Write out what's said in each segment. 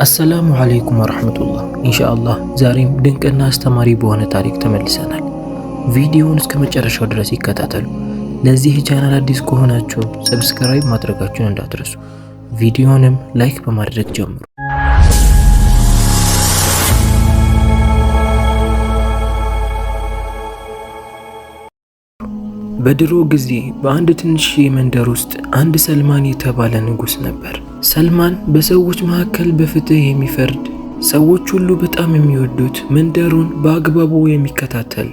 አሰላሙ አለይኩም ወራህመቱላህ። ኢንሻአላህ ዛሬም ድንቅና አስተማሪ በሆነ ታሪክ ተመልሰናል። ቪዲዮውን እስከ መጨረሻው ድረስ ይከታተሉ። ለዚህ ቻናል አዲስ ከሆናችሁ ሰብስክራይብ ማድረጋችሁን እንዳትረሱ። ቪዲዮውንም ላይክ በማድረግ ጀምሩ። በድሮ ጊዜ በአንድ ትንሽ መንደር ውስጥ አንድ ሰልማን የተባለ ንጉስ ነበር። ሰልማን በሰዎች መካከል በፍትህ የሚፈርድ፣ ሰዎች ሁሉ በጣም የሚወዱት፣ መንደሩን በአግባቡ የሚከታተል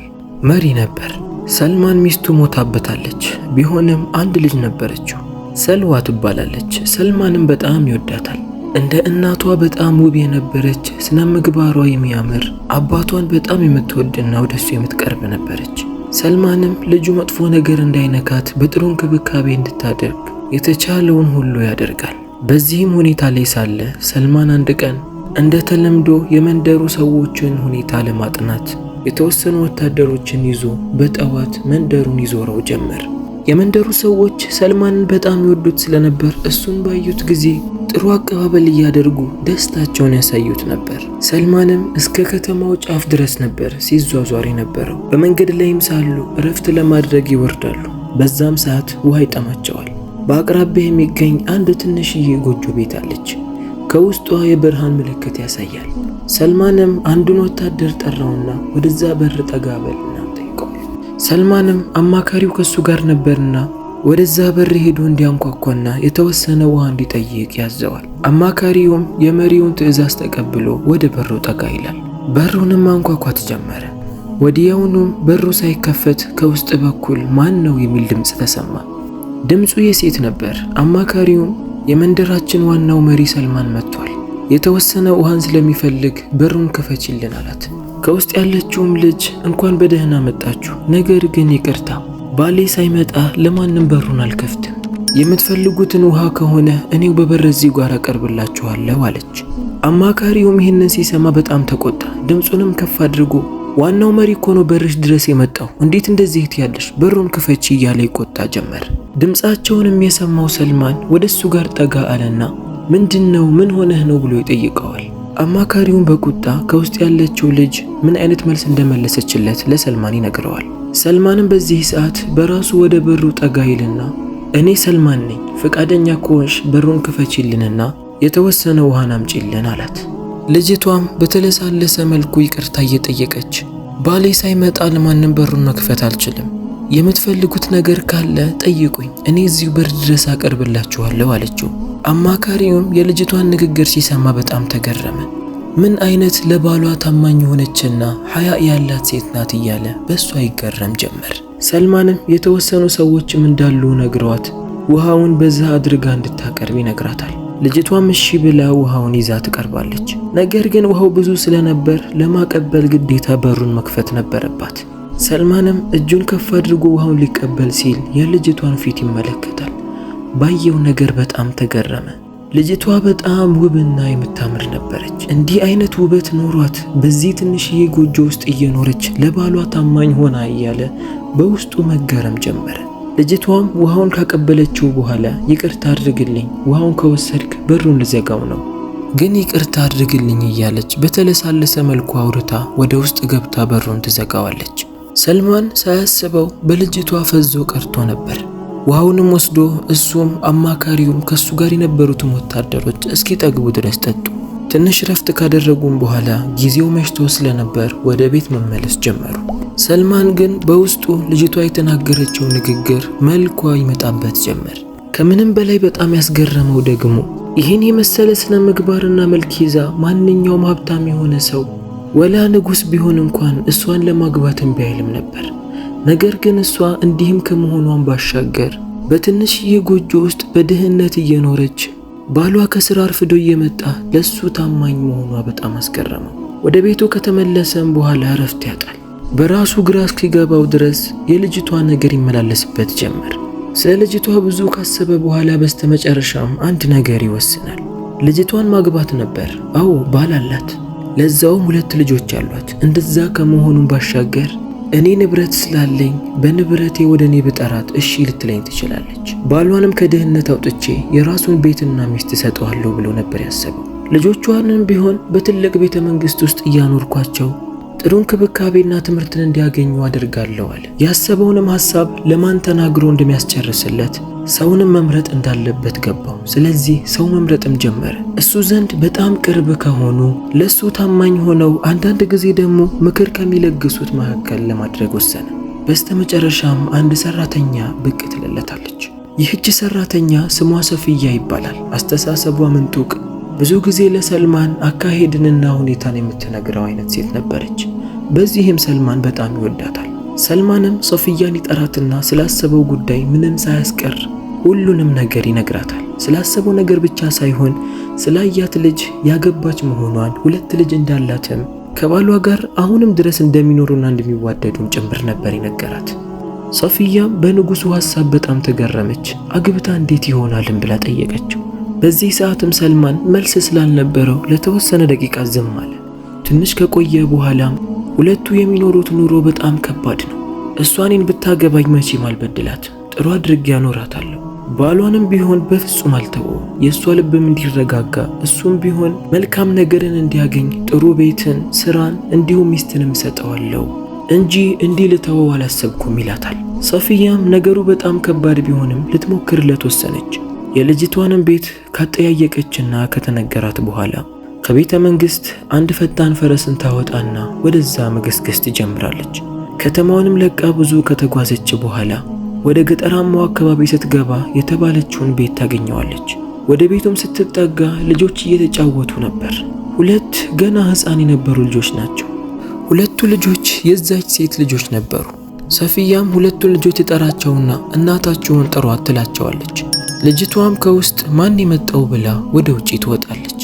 መሪ ነበር። ሰልማን ሚስቱ ሞታበታለች። ቢሆንም አንድ ልጅ ነበረችው፣ ሰልዋ ትባላለች። ሰልማንም በጣም ይወዳታል። እንደ እናቷ በጣም ውብ የነበረች፣ ስነ ምግባሯ የሚያምር፣ አባቷን በጣም የምትወድና ወደሱ የምትቀርብ ነበረች። ሰልማንም ልጁ መጥፎ ነገር እንዳይነካት በጥሩ እንክብካቤ እንድታደርግ የተቻለውን ሁሉ ያደርጋል። በዚህም ሁኔታ ላይ ሳለ ሰልማን አንድ ቀን እንደተለምዶ የመንደሩ ሰዎችን ሁኔታ ለማጥናት የተወሰኑ ወታደሮችን ይዞ በጠዋት መንደሩን ይዞረው ጀመር። የመንደሩ ሰዎች ሰልማንን በጣም ይወዱት ስለነበር እሱን ባዩት ጊዜ ጥሩ አቀባበል እያደረጉ ደስታቸውን ያሳዩት ነበር። ሰልማንም እስከ ከተማው ጫፍ ድረስ ነበር ሲዟዟር የነበረው። በመንገድ ላይም ሳሉ እረፍት ለማድረግ ይወርዳሉ። በዛም ሰዓት ውሃ ይጠማቸዋል። በአቅራቢያ የሚገኝ አንድ ትንሽዬ ጎጆ ቤት አለች። ከውስጧ የብርሃን ምልክት ያሳያል። ሰልማንም አንዱን ወታደር ጠራውና ወደዛ በር ጠጋ በልና ጠይቀዋል። ሰልማንም አማካሪው ከሱ ጋር ነበርና ወደዛ በር ሄዶ እንዲያንኳኳና የተወሰነ ውሃ እንዲጠይቅ ያዘዋል። አማካሪውም የመሪውን ትዕዛዝ ተቀብሎ ወደ በሩ ጠጋ ይላል። በሩንም ማንኳኳት ጀመረ። ወዲያውኑም በሩ ሳይከፈት ከውስጥ በኩል ማን ነው የሚል ድምፅ ተሰማ። ድምፁ የሴት ነበር። አማካሪውም የመንደራችን ዋናው መሪ ሰልማን መጥቷል፣ የተወሰነ ውሃን ስለሚፈልግ በሩን ክፈችልን አላት። ከውስጥ ያለችውም ልጅ እንኳን በደህና መጣችሁ፣ ነገር ግን ይቅርታ ባሌ ሳይመጣ ለማንም በሩን አልከፍትም። የምትፈልጉትን ውሃ ከሆነ እኔው በበር እዚህ ጋር አቀርብላችኋለሁ አለች። አማካሪውም ይህንን ሲሰማ በጣም ተቆጣ። ድምፁንም ከፍ አድርጎ ዋናው መሪ እኮ ነው በርሽ ድረስ የመጣው፣ እንዴት እንደዚህ ትያለሽ? በሩን ክፈቺ እያለ ይቆጣ ጀመር። ድምፃቸውንም የሰማው ሰልማን ወደሱ ጋር ጠጋ አለና ምንድነው? ምን ሆነህ ነው ብሎ ይጠይቀዋል። አማካሪውም በቁጣ ከውስጥ ያለችው ልጅ ምን አይነት መልስ እንደመለሰችለት ለሰልማን ይነግረዋል። ሰልማንም በዚህ ሰዓት በራሱ ወደ በሩ ጠጋ ይልና እኔ ሰልማን ነኝ፣ ፈቃደኛ ከሆንሽ በሩን ክፈቺልንና የተወሰነ ውሃን አምጪልን አላት። ልጅቷም በተለሳለሰ መልኩ ይቅርታ እየጠየቀች ባሌ ሳይመጣ ለማንም በሩን መክፈት አልችልም፣ የምትፈልጉት ነገር ካለ ጠይቁኝ፣ እኔ እዚሁ በር ድረስ አቀርብላችኋለሁ አለችው። አማካሪውም የልጅቷን ንግግር ሲሰማ በጣም ተገረመ። ምን አይነት ለባሏ ታማኝ የሆነችና ሐያ ያላት ሴት ናት እያለ በሷ ይገረም ጀመር። ሰልማንም የተወሰኑ ሰዎችም እንዳሉ ነግረዋት ውሃውን በዛ አድርጋ እንድታቀርብ ይነግራታል። ልጅቷም እሺ ብላ ውሃውን ይዛ ትቀርባለች። ነገር ግን ውሃው ብዙ ስለነበር ለማቀበል ግዴታ በሩን መክፈት ነበረባት። ሰልማንም እጁን ከፍ አድርጎ ውሃውን ሊቀበል ሲል የልጅቷን ፊት ይመለከታል። ባየው ነገር በጣም ተገረመ። ልጅቷ በጣም ውብና የምታምር ነበረች። እንዲህ አይነት ውበት ኖሯት በዚህ ትንሽዬ ጎጆ ውስጥ እየኖረች ለባሏ ታማኝ ሆና እያለ በውስጡ መገረም ጀመረ። ልጅቷም ውሃውን ካቀበለችው በኋላ ይቅርታ አድርግልኝ፣ ውሃውን ከወሰድክ በሩን ልዘጋው ነው፣ ግን ይቅርታ አድርግልኝ እያለች በተለሳለሰ መልኩ አውርታ ወደ ውስጥ ገብታ በሩን ትዘጋዋለች። ሰልማን ሳያስበው በልጅቷ ፈዞ ቀርቶ ነበር። ውሃውንም ወስዶ እሱም አማካሪውም ከሱ ጋር የነበሩትም ወታደሮች እስኪጠግቡ ድረስ ጠጡ። ትንሽ ረፍት ካደረጉም በኋላ ጊዜው መሽቶ ስለነበር ወደ ቤት መመለስ ጀመሩ። ሰልማን ግን በውስጡ ልጅቷ የተናገረችው ንግግር መልኳ ይመጣበት ጀመር። ከምንም በላይ በጣም ያስገረመው ደግሞ ይህን የመሰለ ስነ ምግባርና መልክ ይዛ ማንኛውም ሀብታም የሆነ ሰው ወላ ንጉስ ቢሆን እንኳን እሷን ለማግባት እምቢ አይልም ነበር። ነገር ግን እሷ እንዲህም ከመሆኗን ባሻገር በትንሽዬ ጎጆ ውስጥ በድህነት እየኖረች ባሏ ከስራ አርፍዶ እየመጣ ለሱ ታማኝ መሆኗ በጣም አስገረመው። ወደ ቤቱ ከተመለሰም በኋላ እረፍት ያጣል። በራሱ ግራ እስኪገባው ድረስ የልጅቷ ነገር ይመላለስበት ጀመር። ስለ ልጅቷ ብዙ ካሰበ በኋላ በስተመጨረሻም አንድ ነገር ይወስናል። ልጅቷን ማግባት ነበር። አዎ ባል አላት፣ ለዛውም 2 ልጆች አሏት። እንደዛ ከመሆኑን ባሻገር እኔ ንብረት ስላለኝ በንብረቴ ወደ እኔ ብጠራት እሺ ልትለኝ ትችላለች። ባሏንም ከድህነት አውጥቼ የራሱን ቤትና ሚስት ሰጠዋለሁ ብሎ ነበር ያሰበው። ልጆቿንም ቢሆን በትልቅ ቤተ መንግስት ውስጥ እያኖርኳቸው ጥሩ እንክብካቤና ትምህርትን እንዲያገኙ አደርጋለሁ አለ። ያሰበውንም ሐሳብ ለማን ተናግሮ እንደሚያስጨርስለት ሰውንም መምረጥ እንዳለበት ገባው። ስለዚህ ሰው መምረጥም ጀመረ። እሱ ዘንድ በጣም ቅርብ ከሆኑ ለሱ ታማኝ ሆነው አንዳንድ ጊዜ ደግሞ ምክር ከሚለግሱት መካከል ለማድረግ ወሰነ። በስተመጨረሻም አንድ ሰራተኛ ብቅ ትለለታለች። ይህች ሰራተኛ ስሟ ሶፊያ ይባላል። አስተሳሰቧ ምንጡቅ፣ ብዙ ጊዜ ለሰልማን አካሄድንና ሁኔታን የምትነግረው አይነት ሴት ነበረች። በዚህም ሰልማን በጣም ይወዳታል። ሰልማንም ሶፊያን ይጠራትና ስላሰበው ጉዳይ ምንም ሳያስቀር ሁሉንም ነገር ይነግራታል። ስላሰበው ነገር ብቻ ሳይሆን ስላያት ልጅ ያገባች መሆኗን፣ 2 ልጅ እንዳላትም ከባሏ ጋር አሁንም ድረስ እንደሚኖሩና እንደሚዋደዱም ጭምር ነበር ይነገራት። ሶፊያም በንጉሱ ሐሳብ በጣም ተገረመች። አግብታ እንዴት ይሆናልን ብላ ጠየቀችው። በዚህ ሰዓትም ሰልማን መልስ ስላልነበረው ለተወሰነ ደቂቃ ዝም አለ። ትንሽ ከቆየ በኋላም ሁለቱ የሚኖሩት ኑሮ በጣም ከባድ ነው። እሷኔን ብታገባኝ መቼም አልበድላትም፣ ጥሩ አድርጌ ያኖራታለሁ። ባሏንም ቢሆን በፍጹም አልተወውም። የእሷ ልብም እንዲረጋጋ እሱም ቢሆን መልካም ነገርን እንዲያገኝ ጥሩ ቤትን፣ ስራን እንዲሁም ሚስትንም ሰጠዋለሁ እንጂ እንዲህ ልተወው አላሰብኩም ይላታል። ሶፊያም ነገሩ በጣም ከባድ ቢሆንም ልትሞክርለት ወሰነች። የልጅቷንም ቤት ካጠያየቀችና ከተነገራት በኋላ ከቤተ መንግስት አንድ ፈጣን ፈረስን ታወጣና ወደዛ መገስገስ ትጀምራለች። ከተማውንም ለቃ ብዙ ከተጓዘች በኋላ ወደ ገጠራማው አካባቢ ስትገባ የተባለችውን ቤት ታገኘዋለች። ወደ ቤቱም ስትጠጋ ልጆች እየተጫወቱ ነበር። 2 ገና ሕፃን የነበሩ ልጆች ናቸው። 2ቱ ልጆች የዛች ሴት ልጆች ነበሩ። ሶፊያም 2ቱን ልጆች ትጠራቸውና እናታቸውን ጥሯት ትላቸዋለች። ልጅቷም ከውስጥ ማን የመጣው ብላ ወደ ውጪ ትወጣለች።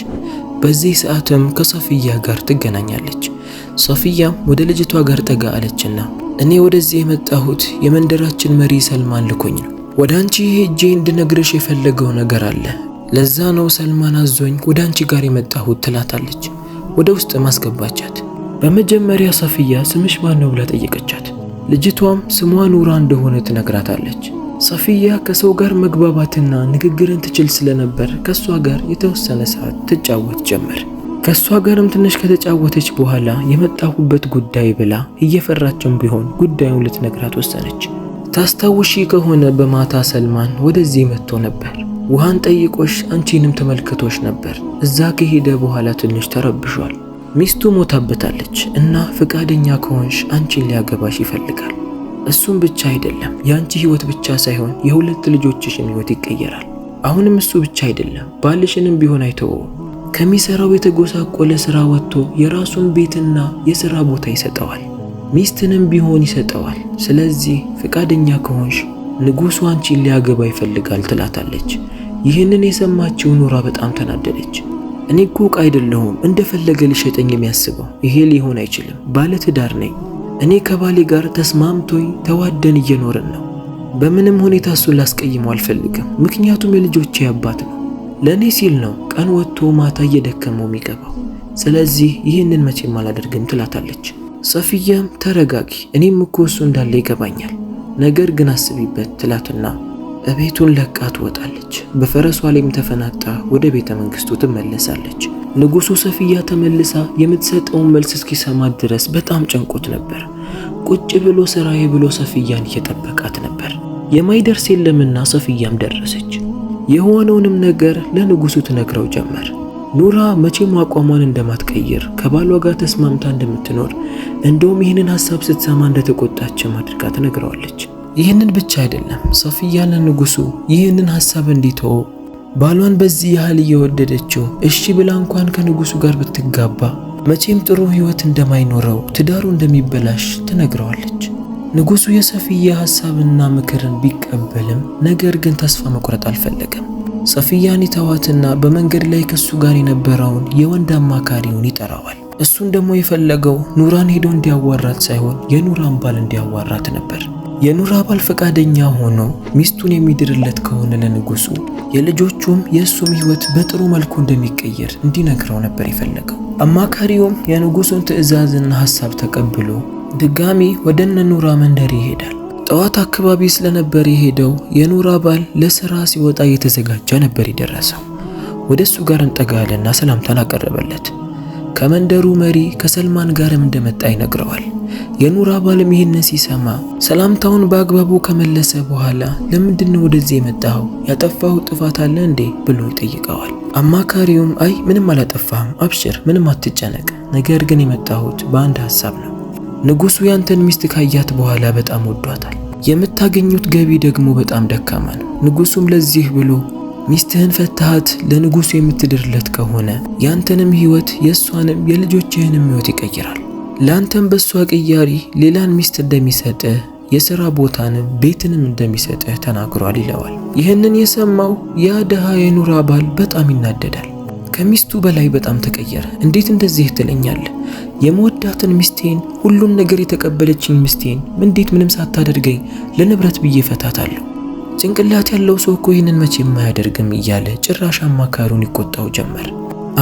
በዚህ ሰዓትም ከሶፊያ ጋር ትገናኛለች። ሶፊያም ወደ ልጅቷ ጋር ጠጋ አለችና እኔ ወደዚህ የመጣሁት የመንደራችን መሪ ሰልማን ልኮኝ ነው። ወደ አንቺ ሄጄ እንድነግርሽ የፈለገው ነገር አለ። ለዛ ነው ሰልማን አዞኝ ወደ አንቺ ጋር የመጣሁት ትላታለች። ወደ ውስጥ ማስገባቻት። በመጀመሪያ ሶፊያ ስምሽ ማን ነው ብላ ጠየቀቻት። ልጅቷም ስሟ ኑራ እንደሆነ ትነግራታለች። ሶፊያ ከሰው ጋር መግባባትና ንግግርን ትችል ስለነበር ከሷ ጋር የተወሰነ ሰዓት ትጫወት ጀመር። ከሷ ጋርም ትንሽ ከተጫወተች በኋላ የመጣሁበት ጉዳይ ብላ እየፈራችም ቢሆን ጉዳዩን ልትነግራት ወሰነች። ታስታውሺ ከሆነ በማታ ሰልማን ወደዚህ መጥቶ ነበር። ውሃን ጠይቆሽ አንቺንም ተመልክቶሽ ነበር። እዛ ከሄደ በኋላ ትንሽ ተረብሿል። ሚስቱ ሞታበታለች እና ፍቃደኛ ከሆንሽ አንቺን ሊያገባሽ ይፈልጋል። እሱም ብቻ አይደለም፣ ያንቺ ህይወት ብቻ ሳይሆን የ2 ልጆችሽን ህይወት ይቀየራል። አሁንም እሱ ብቻ አይደለም፣ ባልሽንም ቢሆን አይተወውም። ከሚሰራው የተጎሳቆለ ስራ ወጥቶ የራሱን ቤትና የሥራ ቦታ ይሰጠዋል። ሚስትንም ቢሆን ይሰጠዋል። ስለዚህ ፍቃደኛ ከሆንሽ ንጉሱ አንቺን ሊያገባ ይፈልጋል ትላታለች። ይህንን የሰማችው ኑራ በጣም ተናደደች። እኔ እኮ ዕቃ አይደለሁም እንደፈለገ ሊሸጠኝ የሚያስበው፣ ይሄ ሊሆን አይችልም። ባለ ትዳር ነኝ። እኔ ከባሌ ጋር ተስማምቶኝ ተዋደን እየኖርን ነው። በምንም ሁኔታ እሱን ላስቀይመው አልፈልግም። ምክንያቱም የልጆቼ አባት ነው። ለእኔ ሲል ነው ቀን ወጥቶ ማታ እየደከመው የሚገባው። ስለዚህ ይህንን መቼም አላደርግም ትላታለች። ሶፊያም ተረጋጊ፣ እኔም እኮ እሱ እንዳለ ይገባኛል፣ ነገር ግን አስቢበት ትላትና ቤቱን ለቃ ትወጣለች። በፈረሷ ላይም ተፈናጣ ወደ ቤተ መንግስቱ ትመለሳለች። ንጉሱ ሶፊያ ተመልሳ የምትሰጠውን መልስ እስኪሰማ ድረስ በጣም ጨንቆት ነበር። ቁጭ ብሎ ስራዬ ብሎ ሶፊያን እየጠበቃት ነበር። የማይደርስ የለምና ሶፊያም ደረሰች። የሆነውንም ነገር ለንጉሱ ትነግረው ጀመር። ኑራ መቼም አቋሟን እንደማትቀይር፣ ከባሏ ጋር ተስማምታ እንደምትኖር፣ እንደውም ይህንን ሐሳብ ስትሰማ እንደተቆጣችም አድርጋ ትነግረዋለች። ይህንን ብቻ አይደለም፣ ሶፊያ ለንጉሱ ይህንን ሐሳብ እንዲተው ባሏን በዚህ ያህል እየወደደችው እሺ ብላ እንኳን ከንጉሱ ጋር ብትጋባ መቼም ጥሩ ህይወት እንደማይኖረው፣ ትዳሩ እንደሚበላሽ ትነግረዋለች። ንጉሱ የሶፊያ ሐሳብና ምክርን ቢቀበልም ነገር ግን ተስፋ መቁረጥ አልፈለገም። ሶፊያን ይተዋትና በመንገድ ላይ ከሱ ጋር የነበረውን የወንድ አማካሪውን ይጠራዋል። እሱን ደግሞ የፈለገው ኑራን ሄዶ እንዲያዋራት ሳይሆን የኑራን ባል እንዲያዋራት ነበር። የኑራ ባል ፈቃደኛ ሆኖ ሚስቱን የሚድርለት ከሆነ ለንጉሱ የልጆቹም የእሱም ህይወት በጥሩ መልኩ እንደሚቀየር እንዲነግረው ነበር የፈለገው። አማካሪውም የንጉሱን ትዕዛዝና ሐሳብ ተቀብሎ ድጋሚ ወደ ኑራ መንደር ይሄዳል። ጠዋት አካባቢ ስለነበር የሄደው የኑራ ባል ለሥራ ሲወጣ እየተዘጋጀ ነበር የደረሰው። ወደሱ ጋር እንጠጋለና ሰላምታን አቀረበለት። ከመንደሩ መሪ ከሰልማን ጋርም እንደመጣ ይነግረዋል። የኑራ ባልም ይህንን ሲሰማ ሰላምታውን በአግባቡ ከመለሰ በኋላ ለምንድነው ወደዚህ የመጣኸው? ያጠፋው ጥፋት አለ እንዴ ብሎ ይጠይቀዋል። አማካሪውም አይ ምንም አላጠፋህም፣ አብሽር፣ ምንም አትጨነቅ። ነገር ግን የመጣሁት በአንድ ሐሳብ ነው። ንጉሱ ያንተን ሚስት ካያት በኋላ በጣም ወዷታል። የምታገኙት ገቢ ደግሞ በጣም ደካማ ነው። ንጉሱም ለዚህ ብሎ ሚስትህን ፈታሃት ለንጉሱ የምትድርለት ከሆነ ያንተንም ህይወት የሷንም የልጆችህንም ህይወት ይቀይራል። ላንተም በሷ ቅያሪ ሌላን ሚስት እንደሚሰጥህ የሥራ ቦታንም ቤትንም እንደሚሰጥህ ተናግሯል ይለዋል። ይህንን የሰማው ያ ደሃ የኑራ ባል በጣም ይናደዳል። ከሚስቱ በላይ በጣም ተቀየረ። እንዴት እንደዚህ ትለኛለህ? የመወዳትን ሚስቴን፣ ሁሉን ነገር የተቀበለችኝ ሚስቴን እንዴት ምንም ሳታደርገኝ ለንብረት ብዬ ፈታታለሁ? ጭንቅላት ያለው ሰው እኮ ይህንን መቼም አያደርግም እያለ ጭራሽ አማካሪውን ይቆጣው ጀመር።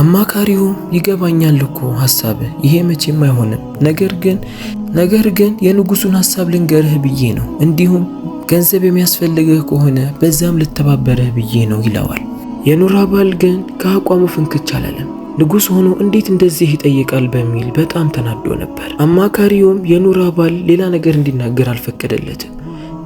አማካሪውም ይገባኛል እኮ ሐሳብህ፣ ይሄ መቼም አይሆንም፣ ነገር ግን የንጉሱን ሐሳብ ልንገርህ ብዬ ነው፣ እንዲሁም ገንዘብ የሚያስፈልግህ ከሆነ በዛም ልተባበረህ ብዬ ነው ይለዋል። የኑራ ባል ግን ከአቋሙ ፍንክች አላለም። ንጉስ ሆኖ እንዴት እንደዚህ ይጠይቃል በሚል በጣም ተናዶ ነበር። አማካሪውም የኑራ ባል ሌላ ነገር እንዲናገር አልፈቀደለትም።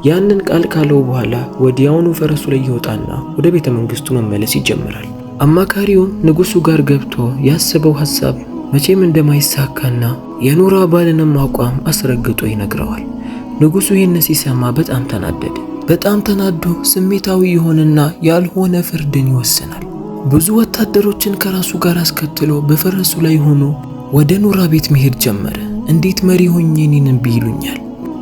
ያንን ቃል ካለው በኋላ ወዲያውኑ ፈረሱ ላይ ይወጣና ወደ ቤተ መንግስቱ መመለስ ይጀምራል። አማካሪውም ንጉሱ ጋር ገብቶ ያሰበው ሐሳብ መቼም እንደማይሳካና የኑራ ባልንም አቋም አስረግጦ ይነግረዋል። ንጉሱ ይህን ሲሰማ በጣም ተናደደ። በጣም ተናዶ ስሜታዊ የሆነና ያልሆነ ፍርድን ይወስናል። ብዙ ወታደሮችን ከራሱ ጋር አስከትሎ በፈረሱ ላይ ሆኖ ወደ ኑራ ቤት መሄድ ጀመረ። እንዴት መሪ ሆኜ እኔን እምቢ ይሉኛል?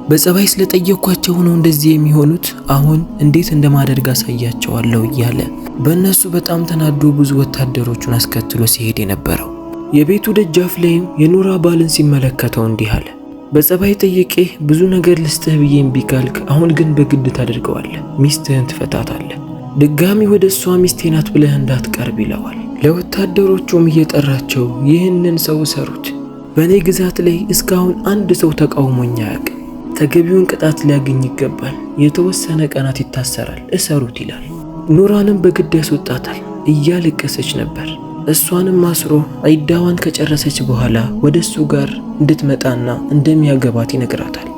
በጸባይ ስለጠየኳቸው ነው እንደዚህ የሚሆኑት። አሁን እንዴት እንደማደርግ አሳያቸዋለሁ እያለ በእነሱ በጣም ተናዶ ብዙ ወታደሮቹን አስከትሎ ሲሄድ የነበረው የቤቱ ደጃፍ ላይም የኑራ ባልን ሲመለከተው እንዲህ አለ። በጸባይ ጠይቄህ ብዙ ነገር ልስጥህ ብዬ እምቢ ካልክ አሁን ግን በግድ ታደርገዋለህ። ሚስትህን ትፈታታለህ። ድጋሚ ወደ እሷ ሚስቴ ናት ብለህ እንዳትቀርብ ይለዋል። ለወታደሮቹም እየጠራቸው ይህንን ሰው እሰሩት። በእኔ ግዛት ላይ እስካሁን አንድ ሰው ተቃውሞኝ አያውቅም። ተገቢውን ቅጣት ሊያገኝ ይገባል። የተወሰነ ቀናት ይታሰራል፣ እሰሩት ይላል። ኑራንም በግድ ያስወጣታል። እያለቀሰች ነበር። እሷንም አስሮ አይዳዋን ከጨረሰች በኋላ ወደ እሱ ጋር እንድትመጣና እንደሚያገባት ይነግራታል።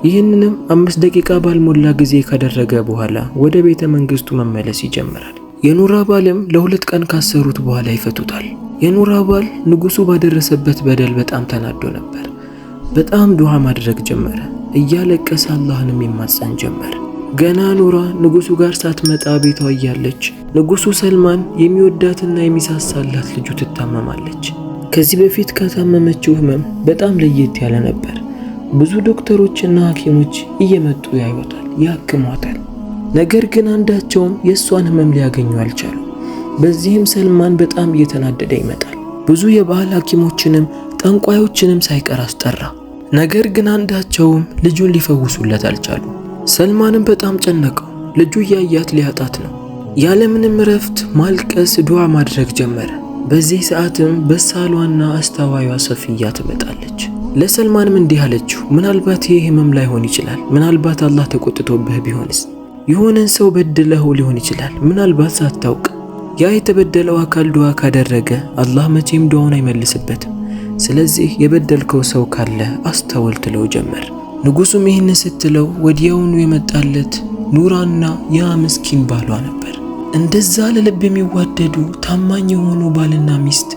ይህንንም 5 ደቂቃ ባልሞላ ጊዜ ካደረገ በኋላ ወደ ቤተ መንግስቱ መመለስ ይጀምራል። የኑራ ባልም ለ2 ቀን ካሰሩት በኋላ ይፈቱታል። የኑራ ባል ንጉሱ ባደረሰበት በደል በጣም ተናዶ ነበር። በጣም ዱዓ ማድረግ ጀመረ። እያለቀሰ አላህንም ይማጸን ጀመረ። ገና ኑራ ንጉሱ ጋር ሳትመጣ ቤቷ እያለች ንጉሱ ሰልማን የሚወዳትና የሚሳሳላት ልጁ ትታመማለች። ከዚህ በፊት ከታመመችው ህመም በጣም ለየት ያለ ነበር። ብዙ ዶክተሮችና ሐኪሞች እየመጡ ያዩታል፣ ያክሟታል። ነገር ግን አንዳቸውም የእሷን ህመም ሊያገኙ አልቻሉ። በዚህም ሰልማን በጣም እየተናደደ ይመጣል። ብዙ የባህል ሐኪሞችንም ጠንቋዮችንም ሳይቀር አስጠራ። ነገር ግን አንዳቸውም ልጁን ሊፈውሱለት አልቻሉ። ሰልማንም በጣም ጨነቀው። ልጁ እያያት ሊያጣት ነው። ያለምንም እረፍት ማልቀስ፣ ዱዓ ማድረግ ጀመረ። በዚህ ሰዓትም በሳሏና አስተዋዩዋ ሰፊያ ትመጣለች። ለሰልማንም እንዲህ አለችው፣ ምናልባት ይህ ህመም ላይሆን ይችላል። ምናልባት አላህ ተቆጥቶብህ ቢሆንስ? የሆነን ሰው በድለኸው ሊሆን ይችላል። ምናልባት ሳታውቅ ያ የተበደለው አካል ዱዓ ካደረገ አላህ መቼም ዱዓውን አይመልስበትም። ስለዚህ የበደልከው ሰው ካለ አስተውል ትለው ጀመር። ንጉሱም ይህን ስትለው ወዲያውኑ የመጣለት ኑራና ያ ምስኪን ባሏ ነበር። እንደዛ ለልብ የሚዋደዱ ታማኝ የሆኑ ባልና ሚስት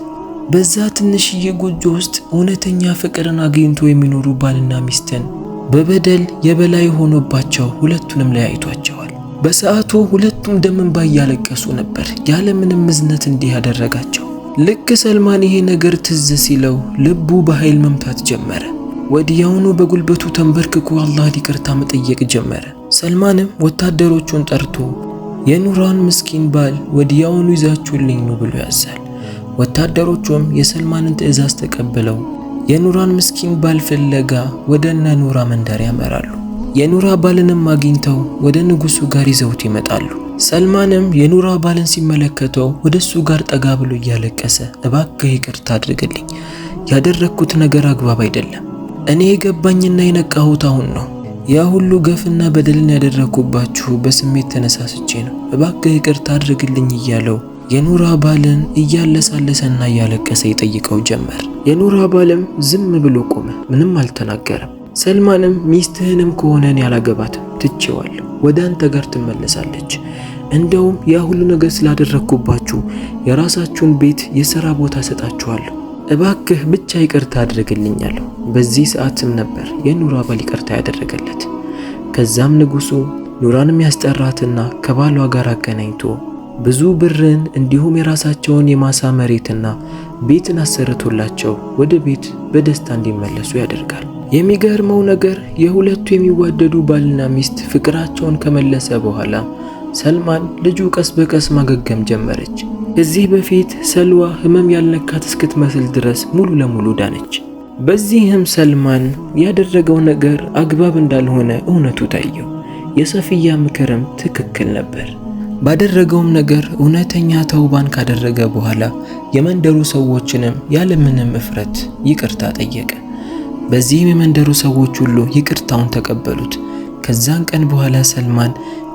በዛ ትንሽዬ ጎጆ ውስጥ እውነተኛ ፍቅርን አግኝቶ የሚኖሩ ባልና ሚስትን በበደል የበላይ ሆኖባቸው ሁለቱንም ለያይቷቸዋል። በሰዓቱ ሁለቱም ደም እንባ እያለቀሱ ነበር። ያለምንም ምዝነት እንዲህ ያደረጋቸው። ልክ ሰልማን ይሄ ነገር ትዝ ሲለው ልቡ በኃይል መምታት ጀመረ። ወዲያውኑ በጉልበቱ ተንበርክኮ አላህን ይቅርታ መጠየቅ ጀመረ። ሰልማንም ወታደሮቹን ጠርቶ የኑራን ምስኪን ባል ወዲያውኑ ይዛችሁልኝ ነው ብሎ ያዛል። ወታደሮቹም የሰልማንን ትዕዛዝ ተቀብለው የኑራን ምስኪን ባል ፍለጋ ወደ ኑራ መንደር ያመራሉ። የኑራ ባልንም አግኝተው ወደ ንጉሱ ጋር ይዘውት ይመጣሉ። ሰልማንም የኑራ ባልን ሲመለከተው ወደሱ ጋር ጠጋ ብሎ እያለቀሰ እባክህ ይቅርታ አድርግልኝ፣ ያደረኩት ነገር አግባብ አይደለም። እኔ የገባኝና የነቃሁት አሁን ነው። ያ ሁሉ ገፍና በደልን ያደረኩባችሁ በስሜት ተነሳስቼ ነው። እባክህ ይቅርታ አድርግልኝ እያለው የኑራ ባልን እያለሳለሰና እያለቀሰ ይጠይቀው ጀመር። የኑራ ባልም ዝም ብሎ ቆመ፣ ምንም አልተናገረም። ሰልማንም ሚስትህንም ከሆነን ያላገባትም ትቼዋለሁ፣ ወደ አንተ ጋር ትመለሳለች። እንደውም ያ ሁሉ ነገር ስላደረግኩባችሁ የራሳችሁን ቤት፣ የሥራ ቦታ ሰጣችኋለሁ። እባክህ ብቻ ይቅርታ አድርግልኛለሁ። በዚህ ሰዓትም ነበር የኑራ ባል ይቅርታ ያደረገለት። ከዛም ንጉሡ ኑራንም ያስጠራትና ከባሏ ጋር አገናኝቶ ብዙ ብርን እንዲሁም የራሳቸውን የማሳ መሬትና ቤትን አሰርቶላቸው ወደ ቤት በደስታ እንዲመለሱ ያደርጋል። የሚገርመው ነገር የሁለቱ የሚዋደዱ ባልና ሚስት ፍቅራቸውን ከመለሰ በኋላ ሰልማን ልጁ ቀስ በቀስ ማገገም ጀመረች። ከዚህ በፊት ሰልዋ ህመም ያልነካት እስክትመስል ድረስ ሙሉ ለሙሉ ዳነች። በዚህም ሰልማን ያደረገው ነገር አግባብ እንዳልሆነ እውነቱ ታየው። የሰፊያ ምክርም ትክክል ነበር። ባደረገውም ነገር እውነተኛ ተውባን ካደረገ በኋላ የመንደሩ ሰዎችንም ያለምንም እፍረት ይቅርታ ጠየቀ። በዚህም የመንደሩ ሰዎች ሁሉ ይቅርታውን ተቀበሉት። ከዛን ቀን በኋላ ሰልማን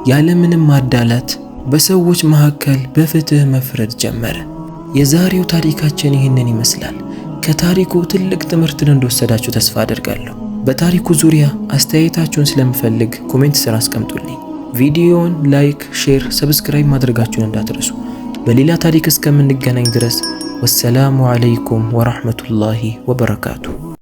ያለምንም ማዳላት በሰዎች መካከል በፍትህ መፍረድ ጀመረ። የዛሬው ታሪካችን ይህንን ይመስላል። ከታሪኩ ትልቅ ትምህርትን እንደወሰዳችሁ ተስፋ አደርጋለሁ። በታሪኩ ዙሪያ አስተያየታችሁን ስለምፈልግ ኮሜንት ስር አስቀምጡልኝ። ቪዲዮውን ላይክ፣ ሼር፣ ሰብስክራይብ ማድረጋችሁን እንዳትረሱ። በሌላ ታሪክ እስከምንገናኝ ድረስ ወሰላሙ አለይኩም ወራህመቱላሂ ወበረካቱ።